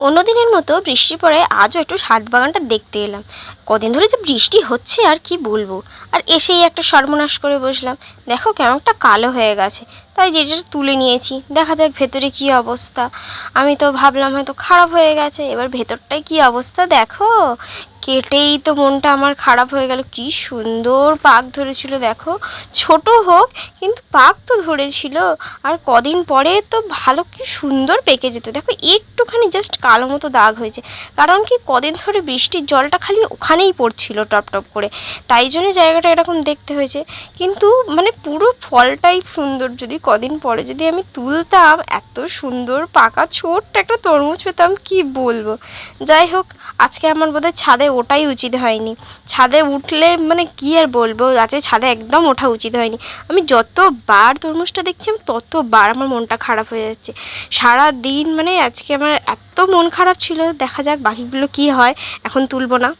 অন্যদিনের মতো বৃষ্টির পরে আজও একটু ছাদ বাগানটা দেখতে এলাম। কদিন ধরে যে বৃষ্টি হচ্ছে আর কি বলবো। আর এসেই একটা সর্বনাশ করে বসলাম। দেখো কেমনটা কালো হয়ে গেছে। তাই যেটা তুলে নিয়েছি, দেখা যাক ভেতরে কি অবস্থা। আমি তো ভাবলাম হয়তো খারাপ হয়ে গেছে, এবার ভেতরটায় কি অবস্থা দেখো। কেটেই তো মনটা আমার খারাপ হয়ে গেল। কি সুন্দর পাক ধরেছিল দেখো। ছোট হোক কিন্তু পাক তো ধরেছিল। আর কদিন পরে তো ভালো কি সুন্দর পেকে যেত। দেখো একটুখানি জাস্ট কালো মতো দাগ হয়েছে, কারণ কি কদিন ধরে বৃষ্টির জলটা খালি ওখানেই পড়ছিল টপ টপ করে, তাই জন্য জায়গাটা এরকম দেখতে হয়েছে। কিন্তু মানে পুরো ফলটাই সুন্দর। যদি কদিন পরে যদি আমি তুলতাম, এত সুন্দর পাকা ছোট্ট একটা তরমুজ পেতাম, কি বলবো। যাই হোক, আজকে আমার বোধহয় ছাদে ওঠাই উচিত হয়নি। ছাদে উঠলে মানে কি আর বলবো, আজকে ছাদে একদম ওঠা উচিত হয়নি। আমি যতবার তরমুজটা দেখছি আমি ততবার আমার মনটা খারাপ হয়ে যাচ্ছে। সারা দিন মানে আজকে আমার এত মন খারাপ ছিল। দেখা যাক বাকিগুলো কি হয়, এখন তুলবো না।